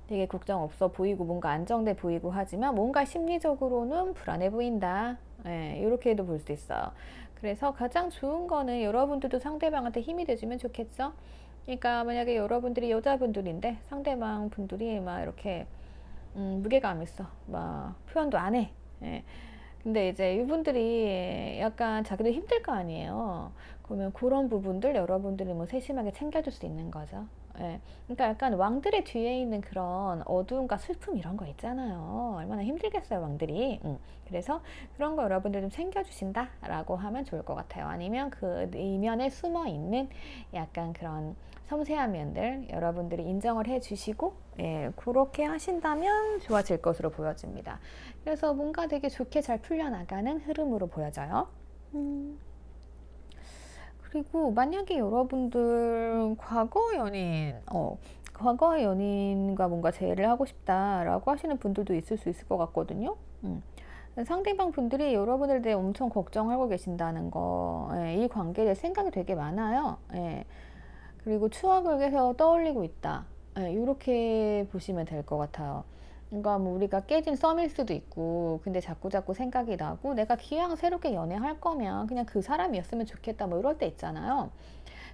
되게 걱정 없어 보이고 뭔가 안정돼 보이고 하지만 뭔가 심리적으로는 불안해 보인다. 이렇게도 볼 수 있어요. 그래서 가장 좋은 거는 여러분들도 상대방한테 힘이 돼주면 좋겠죠. 그러니까 만약에 여러분들이 여자분들인데 상대방 분들이 막 이렇게 무게감 있어, 막 표현도 안 해. 근데 이제 이분들이 약간 자기도 힘들 거 아니에요. 그러면 그런 부분들 여러분들이 뭐 세심하게 챙겨줄 수 있는 거죠. 그러니까 약간 왕들의 뒤에 있는 그런 어두움과 슬픔 이런 거 있잖아요. 얼마나 힘들겠어요, 왕들이. 그래서 그런 거 여러분들 좀 챙겨주신다 라고 하면 좋을 것 같아요. 아니면 그 이면에 숨어 있는 약간 그런 섬세한 면들 여러분들이 인정을 해주시고 그렇게 하신다면 좋아질 것으로 보여집니다. 그래서 뭔가 되게 좋게 잘 풀려나가는 흐름으로 보여져요. 그리고 만약에 여러분들 과거 연인과 뭔가 재회를 하고 싶다라고 하시는 분들도 있을 수 있을 것 같거든요. 상대방 분들이 여러분에 대해 엄청 걱정하고 계신다는 거, 이 관계에 대해 생각이 되게 많아요. 그리고 추억을 계속 떠올리고 있다. 이렇게 보시면 될 것 같아요. 그러니까 뭐 우리가 깨진 썸일 수도 있고, 근데 자꾸 생각이 나고, 내가 기왕 새롭게 연애할 거면 그냥 그 사람이었으면 좋겠다, 뭐 이럴 때 있잖아요.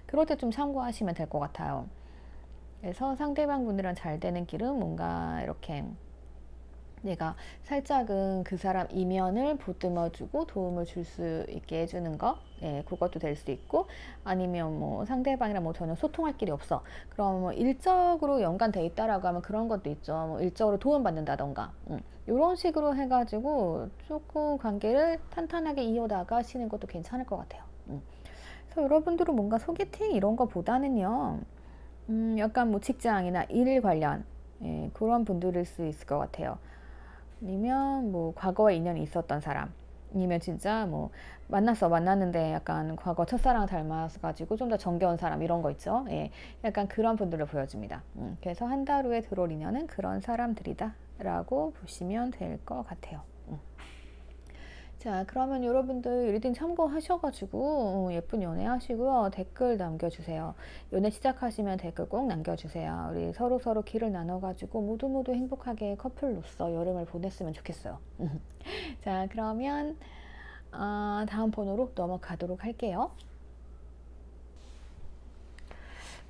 그럴 때 좀 참고하시면 될 것 같아요. 그래서 상대방 분들이랑 잘 되는 길은 뭔가 이렇게 내가 살짝은 그 사람 이면을 보듬어주고 도움을 줄 수 있게 해주는 거, 그것도 될 수 있고, 아니면 뭐 상대방이랑 뭐 전혀 소통할 길이 없어. 그럼 뭐 일적으로 연관돼 있다라고 하면 그런 것도 있죠. 뭐 일적으로 도움받는다던가, 이런 식으로 해가지고 조금 관계를 탄탄하게 이어나가시는 것도 괜찮을 것 같아요. 그래서 여러분들은 뭔가 소개팅 이런 거보다는요, 약간 뭐 직장이나 일 관련, 그런 분들일 수 있을 것 같아요. 아니면 뭐 과거에 인연이 있었던 사람, 아니면 진짜 뭐 만났는데 약간 과거 첫사랑 닮아가지고 좀 더 정겨운 사람, 이런 거 있죠. 약간 그런 분들을 보여줍니다. 그래서 한 달 후에 들어올 인연은 그런 사람들이다 라고 보시면 될 것 같아요. 자, 그러면 여러분들 리딩 참고하셔가지고 예쁜 연애 하시고요. 댓글 남겨주세요. 연애 시작하시면 댓글 꼭 남겨주세요. 우리 서로 길을 나눠가지고 모두 행복하게 커플로서 여름을 보냈으면 좋겠어요. 자, 그러면 다음 번호로 넘어가도록 할게요.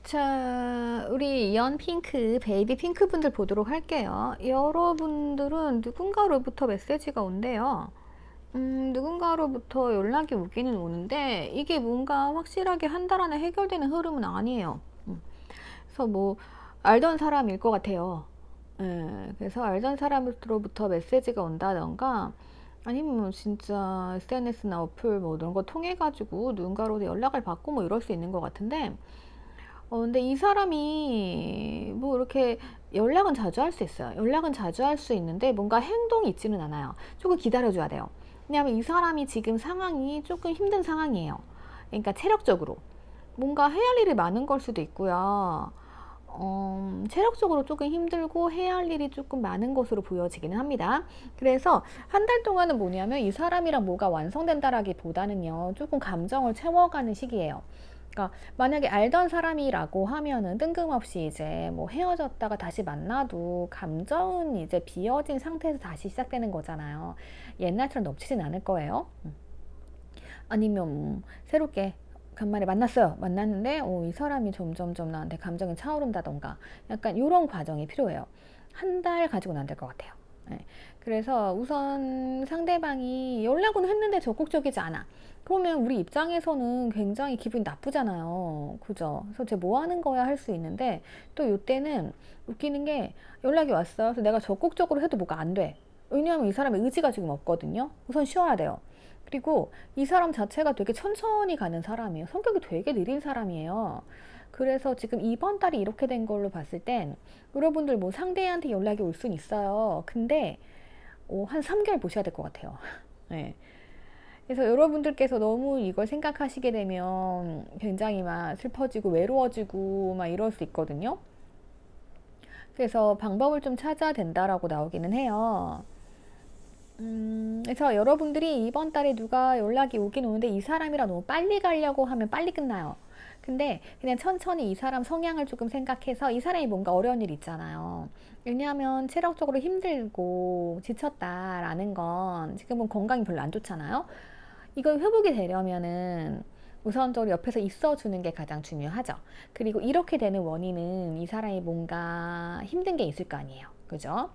자, 우리 연핑크, 베이비 핑크 분들 보도록 할게요. 여러분들은 누군가로부터 메시지가 온대요. 누군가로부터 연락이 오기는 오는데 이게 뭔가 확실하게 한 달 안에 해결되는 흐름은 아니에요. 그래서 뭐 알던 사람일 것 같아요. 예, 그래서 알던 사람으로부터 메시지가 온다던가 아니면 뭐 진짜 SNS나 어플 뭐 이런 거 통해 가지고 누군가로부터 연락을 받고 뭐 이럴 수 있는 것 같은데 근데 이 사람이 뭐 이렇게 연락은 자주 할 수 있어요. 연락은 자주 할 수 있는데 뭔가 행동이 있지는 않아요. 조금 기다려줘야 돼요. 왜냐하면 이 사람이 지금 상황이 조금 힘든 상황이에요. 그러니까 체력적으로 뭔가 해야 할 일이 많은 걸 수도 있고요. 체력적으로 조금 힘들고 해야 할 일이 조금 많은 것으로 보여지기는 합니다. 그래서 한 달 동안은 뭐냐면 이 사람이랑 뭐가 완성된다라기보다는요, 조금 감정을 채워가는 시기예요. 그러니까 만약에 알던 사람이라고 하면은 뜬금없이 이제 뭐 헤어졌다가 다시 만나도 감정은 이제 비어진 상태에서 다시 시작되는 거잖아요. 옛날처럼 넘치진 않을 거예요. 아니면 새롭게 간만에 만났어요. 만났는데 이 사람이 점점점 나한테 감정이 차오른다던가 약간 이런 과정이 필요해요. 한 달 가지고는 안 될 것 같아요. 네. 그래서 우선 상대방이 연락은 했는데 적극적이지 않아. 그러면 우리 입장에서는 굉장히 기분이 나쁘잖아요. 그죠? 그래서 쟤 뭐 하는 거야 할 수 있는데 또 이때는 웃기는 게 연락이 왔어요. 그래서 내가 적극적으로 해도 뭐가 안 돼. 왜냐하면 이 사람의 의지가 지금 없거든요. 우선 쉬어야 돼요. 그리고 이 사람 자체가 되게 천천히 가는 사람이에요. 성격이 되게 느린 사람이에요. 그래서 지금 이번 달이 이렇게 된 걸로 봤을 땐 여러분들 뭐 상대한테 연락이 올 수는 있어요. 근데 한 3개월 보셔야 될 것 같아요. 네. 그래서 여러분들께서 너무 이걸 생각하시게 되면 굉장히 막 슬퍼지고 외로워지고 막 이럴 수 있거든요. 그래서 방법을 좀 찾아야 된다라고 나오기는 해요. 그래서 여러분들이 이번 달에 누가 연락이 오긴 오는데 이 사람이랑 너무 빨리 가려고 하면 빨리 끝나요. 근데 그냥 천천히 이 사람 성향을 조금 생각해서 이 사람이 뭔가 어려운 일 있잖아요. 왜냐하면 체력적으로 힘들고 지쳤다라는 건 지금은 건강이 별로 안 좋잖아요. 이걸 회복이 되려면은 우선적으로 옆에서 있어주는 게 가장 중요하죠. 그리고 이렇게 되는 원인은 이 사람이 뭔가 힘든 게 있을 거 아니에요. 그죠?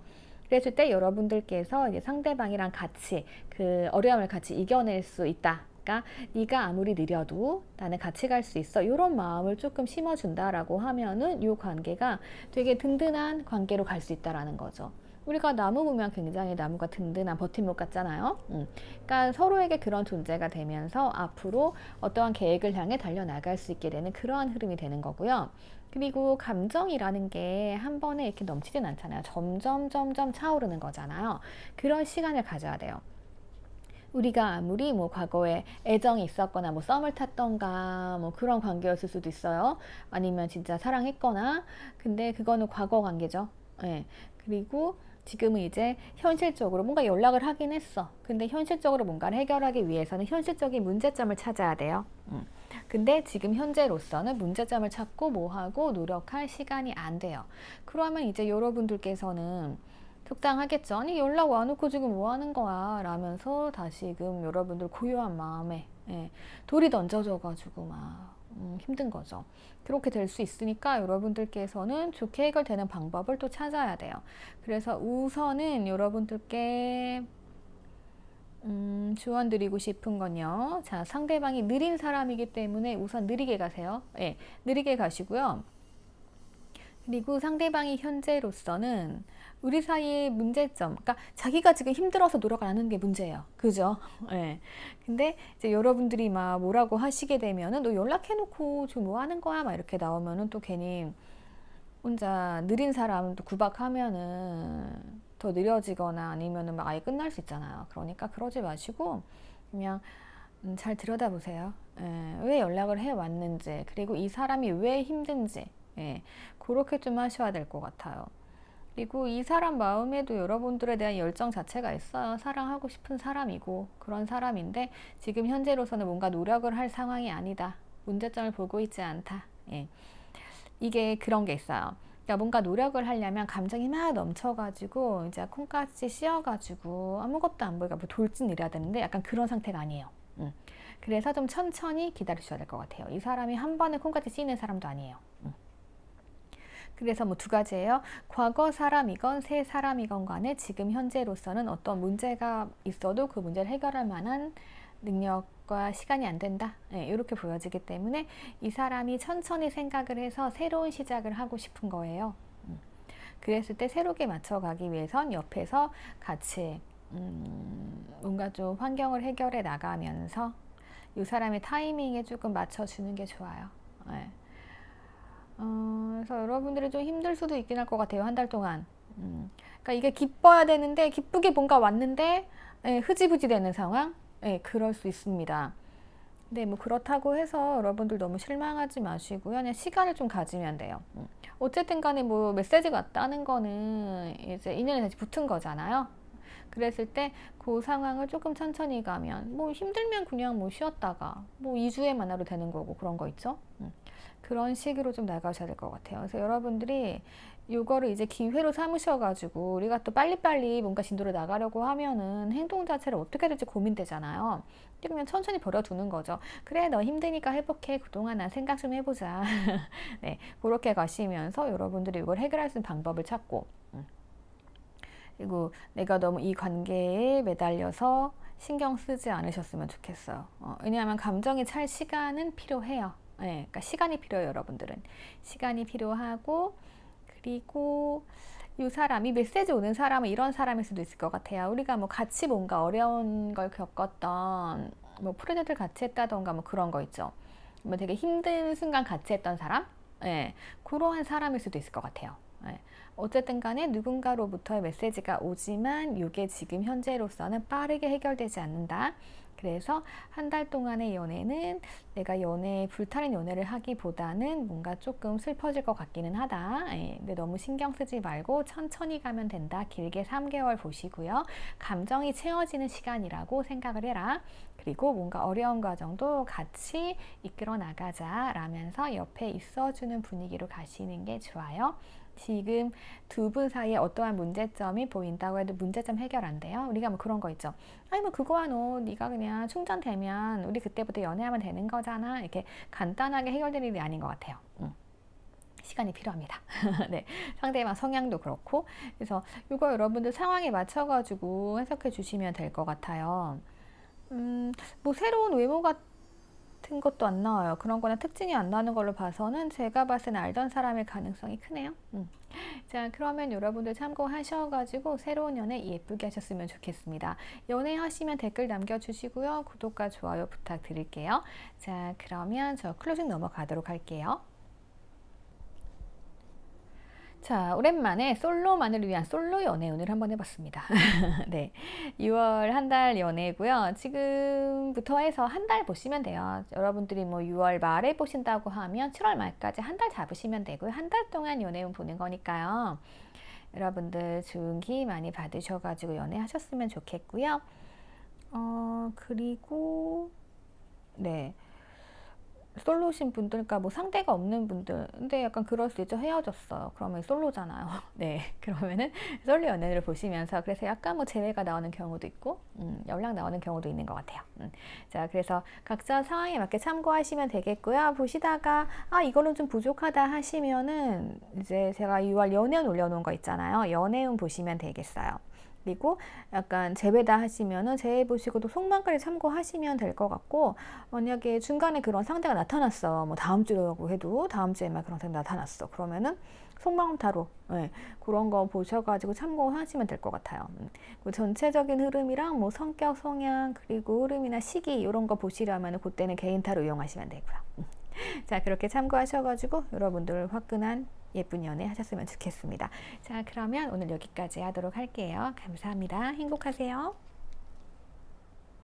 그랬을 때 여러분들께서 이제 상대방이랑 같이 그 어려움을 같이 이겨낼 수 있다. 그러니까 네가 아무리 느려도 나는 같이 갈 수 있어. 이런 마음을 조금 심어준다라고 하면은 이 관계가 되게 든든한 관계로 갈 수 있다라는 거죠. 우리가 나무 보면 굉장히 나무가 든든한 버팀목 같잖아요. 그러니까 서로에게 그런 존재가 되면서 앞으로 어떠한 계획을 향해 달려나갈 수 있게 되는 그러한 흐름이 되는 거고요. 그리고 감정이라는 게 한 번에 이렇게 넘치진 않잖아요. 점점 차오르는 거잖아요. 그런 시간을 가져야 돼요. 우리가 아무리 뭐 과거에 애정이 있었거나 뭐 썸을 탔던가 뭐 그런 관계였을 수도 있어요. 아니면 진짜 사랑했거나 근데 그거는 과거 관계죠. 네. 그리고 지금은 이제 현실적으로 뭔가 연락을 하긴 했어. 근데 현실적으로 뭔가를 해결하기 위해서는 현실적인 문제점을 찾아야 돼요. 근데 지금 현재로서는 문제점을 찾고 뭐하고 노력할 시간이 안 돼요. 그러면 이제 여러분들께서는 속상하겠죠. 아니 연락 와놓고 지금 뭐 하는 거야 라면서 다시금 여러분들 고요한 마음에 돌이 던져져가지고 막 힘든 거죠. 그렇게 될 수 있으니까 여러분들께서는 좋게 해결되는 방법을 또 찾아야 돼요. 그래서 우선은 여러분들께 조언 드리고 싶은 건요. 자, 상대방이 느린 사람이기 때문에 우선 느리게 가세요. 예, 느리게 가시고요. 그리고 상대방이 현재로서는 우리 사이의 문제점, 그러니까 자기가 지금 힘들어서 노력 안 하는 게 문제예요. 그죠? 예. 근데 이제 여러분들이 막 뭐라고 하시게 되면은 너 연락해놓고 지금 뭐 하는 거야? 막 이렇게 나오면은 또 괜히 혼자 느린 사람 또 구박하면은 더 느려지거나 아니면은 막 아예 끝날 수 있잖아요. 그러니까 그러지 마시고 그냥 잘 들여다보세요. 예, 왜 연락을 해 왔는지, 그리고 이 사람이 왜 힘든지, 예, 그렇게 좀 하셔야 될 것 같아요. 그리고 이 사람 마음에도 여러분들에 대한 열정 자체가 있어요. 사랑하고 싶은 사람이고 그런 사람인데 지금 현재로서는 뭔가 노력을 할 상황이 아니다. 문제점을 보고 있지 않다. 예. 이게 그런 게 있어요. 그러니까 뭔가 노력을 하려면 감정이 막 넘쳐가지고 이제 콩깍지 씌어가지고 아무것도 안 보이고 돌진 이래야 되는데 약간 그런 상태가 아니에요. 그래서 좀 천천히 기다리셔야 될 것 같아요. 이 사람이 한 번에 콩깍지 씌는 사람도 아니에요. 그래서 뭐 두 가지예요. 과거 사람이건 새 사람이건 간에 지금 현재로서는 어떤 문제가 있어도 그 문제를 해결할 만한 능력과 시간이 안 된다. 네, 이렇게 보여지기 때문에 이 사람이 천천히 생각을 해서 새로운 시작을 하고 싶은 거예요. 그랬을 때 새롭게 맞춰가기 위해선 옆에서 같이 뭔가 좀 환경을 해결해 나가면서 이 사람의 타이밍에 조금 맞춰주는 게 좋아요. 네. 그래서 여러분들이 좀 힘들 수도 있긴 할 것 같아요. 한 달 동안. 그러니까 이게 기뻐야 되는데 기쁘게 뭔가 왔는데 흐지부지 되는 상황? 그럴 수 있습니다. 네, 뭐 그렇다고 해서 여러분들 너무 실망하지 마시고요. 그냥 시간을 좀 가지면 돼요. 어쨌든 간에 뭐 메시지가 왔다는 거는 이제 인연이 다시 붙은 거잖아요. 그랬을 때 그 상황을 조금 천천히 가면 뭐 힘들면 그냥 뭐 쉬었다가 뭐 2주에 만나도 되는 거고 그런 거 있죠. 그런 식으로 좀 나가셔야 될 것 같아요. 그래서 여러분들이 이거를 이제 기회로 삼으셔가지고 우리가 또 빨리빨리 뭔가 진도를 나가려고 하면은 행동 자체를 어떻게 될지 고민되잖아요. 그러면 천천히 버려두는 거죠. 그래, 너 힘드니까 회복해. 그동안 난 생각 좀 해보자. 네, 그렇게 가시면서 여러분들이 이걸 해결할 수 있는 방법을 찾고 그리고 내가 너무 이 관계에 매달려서 신경 쓰지 않으셨으면 좋겠어요. 왜냐하면 감정이 찰 시간은 필요해요. 네, 그러니까 시간이 필요해요. 여러분들은 시간이 필요하고 그리고 이 사람이 메시지 오는 사람은 이런 사람일 수도 있을 것 같아요. 우리가 뭐 같이 뭔가 어려운 걸 겪었던 뭐 프로젝트를 같이 했다던가 뭐 그런 거 있죠. 뭐 되게 힘든 순간 같이 했던 사람? 네, 그러한 사람일 수도 있을 것 같아요. 네. 어쨌든 간에 누군가로부터의 메시지가 오지만 이게 지금 현재로서는 빠르게 해결되지 않는다. 그래서 한 달 동안의 연애는 내가 불타는 연애를 하기보다는 뭔가 조금 슬퍼질 것 같기는 하다. 근데 너무 신경 쓰지 말고 천천히 가면 된다. 길게 3개월 보시고요. 감정이 채워지는 시간이라고 생각을 해라. 그리고 뭔가 어려운 과정도 같이 이끌어 나가자 라면서 옆에 있어주는 분위기로 가시는 게 좋아요. 지금 두 분 사이에 어떠한 문제점이 보인다고 해도 문제점 해결 안 돼요. 우리가 뭐 그런 거 있죠. 아니 뭐 그거야 너 네가 그냥 충전되면 우리 그때부터 연애하면 되는 거잖아. 이렇게 간단하게 해결될 일이 아닌 것 같아요. 시간이 필요합니다. 네, 상대방 성향도 그렇고 그래서 이거 여러분들 상황에 맞춰가지고 해석해 주시면 될 것 같아요. 뭐 새로운 외모 같은 것도 안 나와요. 그런 거나 특징이 안 나는 걸로 봐서는 제가 봤을 때는 알던 사람일 가능성이 크네요. 자, 그러면 여러분들 참고하셔가지고 새로운 연애 예쁘게 하셨으면 좋겠습니다. 연애하시면 댓글 남겨주시고요. 구독과 좋아요 부탁드릴게요. 자, 그러면 저 클로징 넘어가도록 할게요. 자, 오랜만에 솔로만을 위한 솔로 연애 오늘 한번 해봤습니다. 네, 6월 한 달 연애고요. 지금부터 해서 한 달 보시면 돼요. 여러분들이 뭐 6월 말에 보신다고 하면 7월 말까지 한 달 잡으시면 되고요. 한 달 동안 연애운 보는 거니까요. 여러분들 좋은 기 많이 받으셔가지고 연애하셨으면 좋겠고요. 그리고 네. 솔로신 분들, 그러니까 뭐 상대가 없는 분들, 근데 약간 그럴 수 있죠. 헤어졌어요. 그러면 솔로잖아요. 네, 그러면은 솔로 연애를 보시면서 그래서 약간 뭐 재회가 나오는 경우도 있고, 연락 나오는 경우도 있는 것 같아요. 자, 그래서 각자 상황에 맞게 참고하시면 되겠고요. 보시다가 아 이거는 좀 부족하다 하시면은 이제 제가 6월 연애운 올려놓은 거 있잖아요. 연애운 보시면 되겠어요. 그리고 약간 재배다 하시면은 재배 보시고 또 속망까지 참고하시면 될 것 같고 만약에 중간에 그런 상대가 나타났어 뭐 다음 주라고 해도 다음 주에만 그런 상대 나타났어 그러면은 속마음 타로 그런 거 보셔가지고 참고하시면 될 것 같아요. 그 전체적인 흐름이랑 뭐 성격 성향 그리고 흐름이나 시기 이런 거 보시려면 그때는 개인 타로 이용하시면 되고요. 자, 그렇게 참고하셔가지고 여러분들 화끈한 예쁜 연애 하셨으면 좋겠습니다. 자, 그러면 오늘 여기까지 하도록 할게요. 감사합니다. 행복하세요.